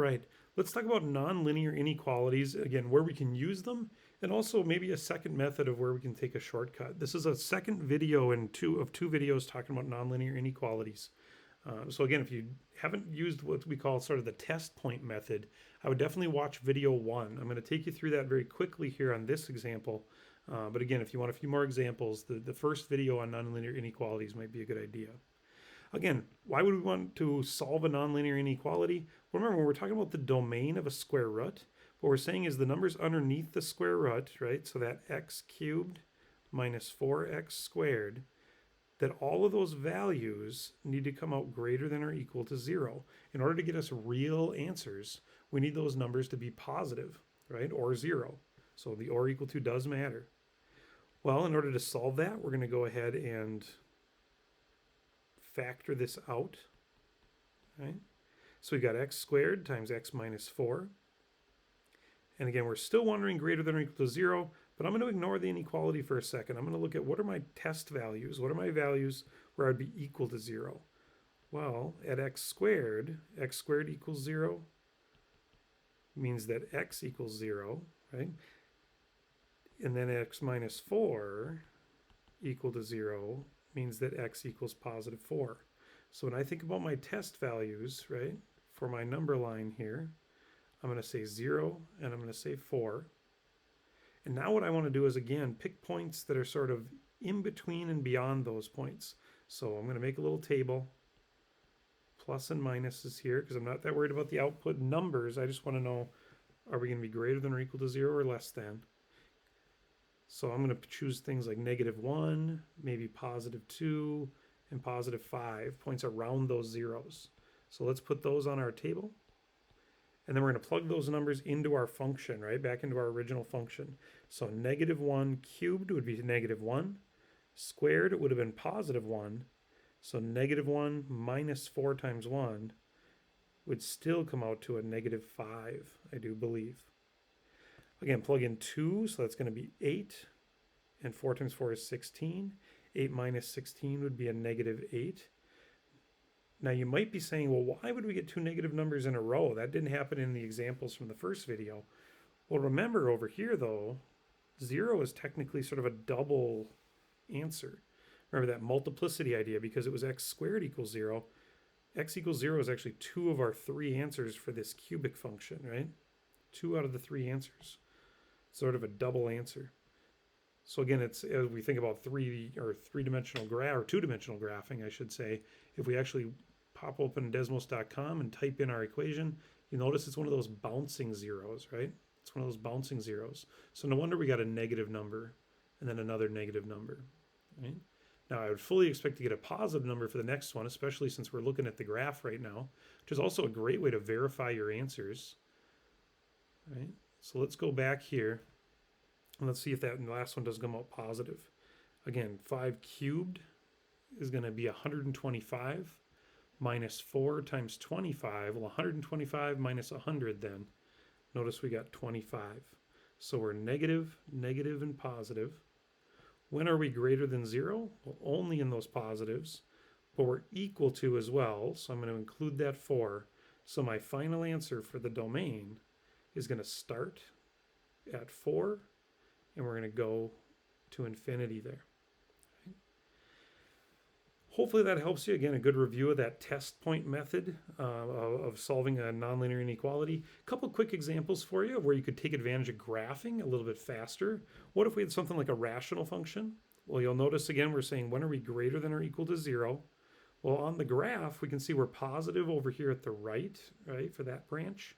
right, let's talk about nonlinear inequalities, again, where we can use them, and also maybe a second method of where we can take a shortcut. This is a second video in two videos talking about nonlinear inequalities. So again, if you haven't used what we call sort of the test point method, I would definitely watch video 1. I'm going to take you through that very quickly here on this example. But again, if you want a few more examples, the first video on nonlinear inequalities might be a good idea. Again, why would we want to solve a nonlinear inequality? Well, remember, when we're talking about the domain of a square root, what we're saying is the numbers underneath the square root, right? So that x cubed minus 4x squared, that all of those values need to come out greater than or equal to 0. In order to get us real answers, we need those numbers to be positive, right? Or 0. So the or equal to does matter. Well, in order to solve that, we're going to go ahead and factor this out, right? So we got x squared times x minus 4. And again, we're still wondering greater than or equal to 0, but I'm going to ignore the inequality for a second. I'm going to look at what are my test values? What are my values where I'd be equal to 0? Well, at x squared equals 0 means that x equals 0, right? And then x minus 4 equal to 0 means that x equals positive 4. So when I think about my test values, right, for my number line here, I'm going to say 0 and I'm going to say 4. And now what I want to do is, again, pick points that are sort of in between and beyond those points. So I'm going to make a little table, plus and minuses here, because I'm not that worried about the output numbers. I just want to know, are we going to be greater than or equal to 0 or less than? So I'm going to choose things like -1, maybe +2, and +5, points around those zeros. So let's put those on our table. And then we're going to plug those numbers into our function, right? Back into our original function. So -1 cubed would be -1. Squared would have been +1. So -1 minus 4 times 1 would still come out to a -5, I do believe. Again, plug in 2, so that's going to be 8. And 4 times 4 is 16. 8 minus 16 would be a -8. Now you might be saying, well, why would we get two negative numbers in a row? That didn't happen in the examples from the first video. Well, remember over here though, 0 is technically sort of a double answer. Remember that multiplicity idea, because it was x squared equals 0. X equals 0 is actually 2 of our 3 answers for this cubic function, right? 2 out of the 3 answers. Sort of a double answer. So again, it's, as we think about three-dimensional graph, or two-dimensional graphing, I should say, if we actually pop open Desmos.com and type in our equation, you notice it's one of those bouncing zeros, right? It's one of those bouncing zeros. So no wonder we got a negative number and then another negative number, right? Now I would fully expect to get a positive number for the next one, especially since we're looking at the graph right now, which is also a great way to verify your answers, right? So let's go back here. And let's see if that last one does come out positive. Again, 5 cubed is going to be 125 minus 4 times 25. Well, 125 minus 100 then. Notice we got 25. So we're negative, negative, and positive. When are we greater than 0? Well, only in those positives, but we're equal to as well. So I'm going to include that 4. So my final answer for the domain is going to start at 4. And we're going to go to infinity there. Right. Hopefully that helps you. Again, a good review of that test point method of solving a nonlinear inequality. A couple quick examples for you of where you could take advantage of graphing a little bit faster. What if we had something like a rational function? Well, you'll notice again, we're saying when are we greater than or equal to 0? Well, on the graph, we can see we're positive over here at the right, for that branch.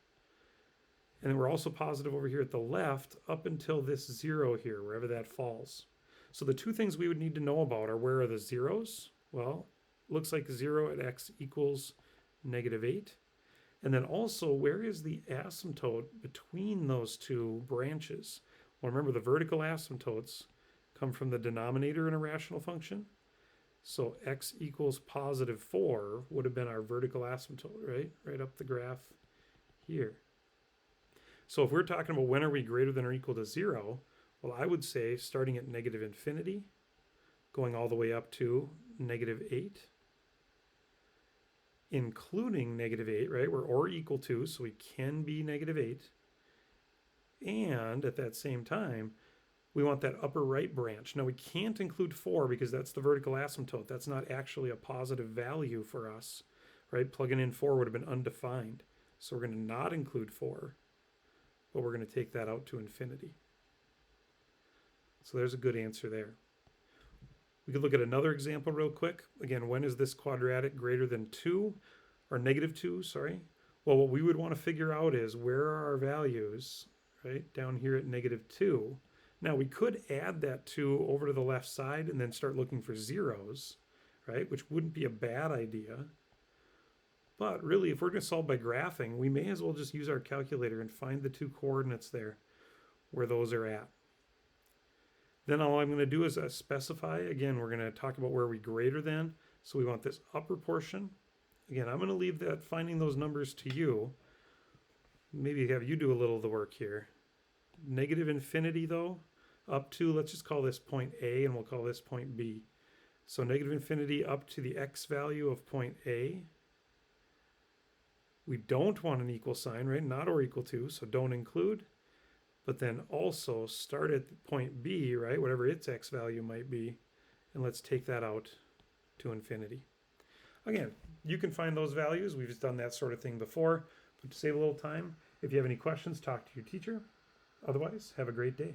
And then we're also positive over here at the left up until this 0 here, wherever that falls. So the two things we would need to know about are, where are the zeros? Well, looks like 0 at x equals -8. And then also, where is the asymptote between those two branches? Well, remember the vertical asymptotes come from the denominator in a rational function. So x equals +4 would have been our vertical asymptote, right? Right up the graph here. So if we're talking about when are we greater than or equal to 0, well, I would say starting at -infinity, going all the way up to -8, including negative 8, right? We're or equal to, so we can be negative 8. And at that same time, we want that upper right branch. Now we can't include 4 because that's the vertical asymptote. That's not actually a positive value for us, right? Plugging in 4 would have been undefined. So we're going to not include 4, but we're going to take that out to infinity. So there's a good answer there. We could look at another example real quick. Again, when is this quadratic greater than 2, or negative 2, sorry? Well, what we would want to figure out is where are our values, right? Down here at negative 2. Now we could add that 2 over to the left side and then start looking for zeros, right? Which wouldn't be a bad idea. But really, if we're going to solve by graphing, we may as well just use our calculator and find the 2 coordinates there where those are at. Then all I'm going to do is specify, again, we're going to talk about where we greater than. So we want this upper portion. Again, I'm going to leave that finding those numbers to you. Maybe have you do a little of the work here. Negative infinity though, up to, let's just call this point A and we'll call this point B. So negative infinity up to the x value of point A. We don't want an equal sign, right? Not or equal to, so don't include. But then also start at point B, right? Whatever its x value might be. And let's take that out to infinity. Again, you can find those values. We've just done that sort of thing before. But to save a little time, if you have any questions, talk to your teacher. Otherwise, have a great day.